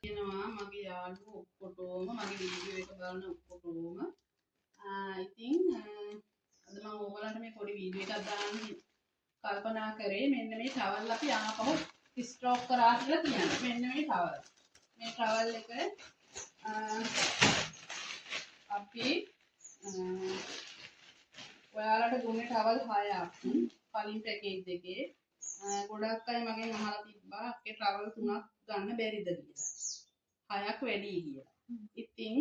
කියනවා මගේ යාළුවෝ ඔක්කොටම මගේ වීඩියෝ එක බලන ඔක්කොටම ඉතින් අද මම ඕගලන්ට මේ පොඩි වීඩියෝ එකක් දාන්න කල්පනා කරේ මෙන්න මේ ටවල් අපි ආපහු ස්ට්‍රෝක් කරා කියලා කියන්නේ. මෙන්න මේ ටවල්. මේ ටවල් එක අපි ඔයාලට දුන්නේ ටවල් 6ක් කලින් පැකේජ් එකේ. ගොඩක් අය මගෙන් අහලා තිබ්බා අපේ ටවල් 3ක් ගන්න බැරිද කියලා. 6ක් වැඩි කියලා. ඉතින්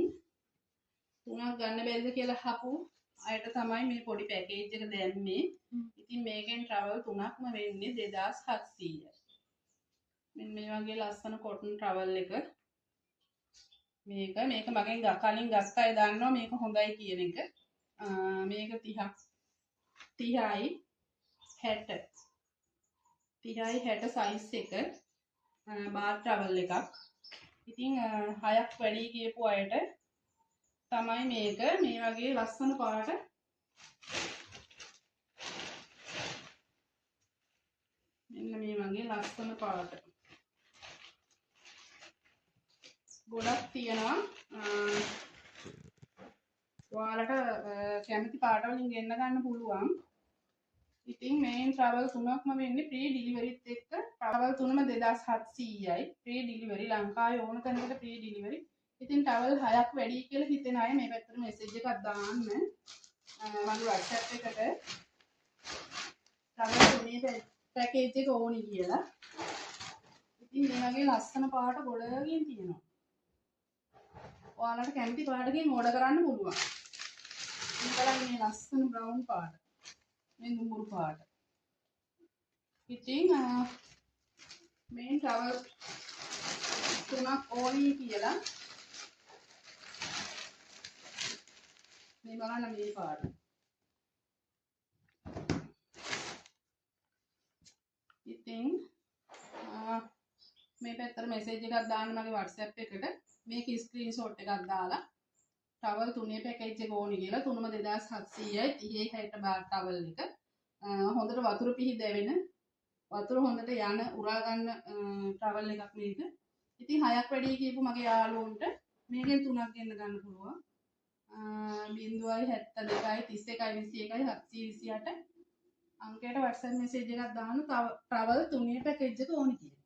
3ක් ගන්න බැරිද කියලා අහපු අයට තමයි මේ පොඩි පැකේජ් එක දැම්මේ. ඉතින් මේකෙන් ටවල් 3ක්ම වෙන්නේ 2700යි. මෙන්න මේ වගේ ලස්සන කොටන් ටවල් එක. මේක මගෙන් කලින් ගත්ත අය දන්නවා මේක හොඳයි කියන එක. මේක 30යි 60 සයිස් එක බාර් ටවල් එකක්. ඉතින් 6ක් වැඩි කියපු අයට තමයි මේක මේ වගේ ලස්සන පාට මෙන්න මේ වගේ ලස්සන පාට ගොඩක් තියෙනවා. ඔයාලට කැමති පාට වලින් ගෙන්න ගන්න පුළුවන්. ඉතින් මේන් ට්‍රැවල් 3ක්ම වෙන්නේ ප්‍රී ඩිලිවරිත් එක්ක. ට්‍රැවල් 3ම 2700යි. ප්‍රී ඩිලිවරි ලංකාවේ ඕන තැනකට ප්‍රී ඩිලිවරි. ඉතින් ටවල් 6ක් වැඩි කියලා හිතෙන අය මේ පැත්තට මෙසේජ් එකක් දාන්න. මගේ WhatsApp එකට ටවල් 3 පැකේජ් එක ඕනි කියලා. ඉතින් මේ වගේ ලස්සන පාට ගොඩකින් තියෙනවා. ඔයාලට කැමති පාටකින් ඕඩර් කරන්න පුළුවන්. මේ බලන්න මේ ලස්සන බ්‍රවුන් පාට. මේ දුඹුරු පාට. ඉතින් මේ ටවල් 3ක් ඕනි කියලා මේ බලන්න මේ පාට. ඉතින් මේ පැත්තට මෙසේජ් එකක් දාන්න මගේ WhatsApp එකට. මේක ස්ක්‍රීන්ෂොට් එකක් දාලා ටවල් 3 පැකේජ් එක ඕනි කියලා 3ම 2700යි 30 60 බාර් ටවල් එක. හොඳට වතුර පිහිදැවෙන වතුර හොඳට යන උරා ගන්න ටවල් එකක් මේක. ඉතින් 6ක් වැඩි කියපු මගේ යාළුවන්ට මේකෙන් 3ක් ගෙන්න ගන්න පුළුවන්. 072 31 21 728 අංකයට WhatsApp මෙසේජ් එකක් දාන්න ටවල් 3 පැකේජ් එක ඕනි කියලා.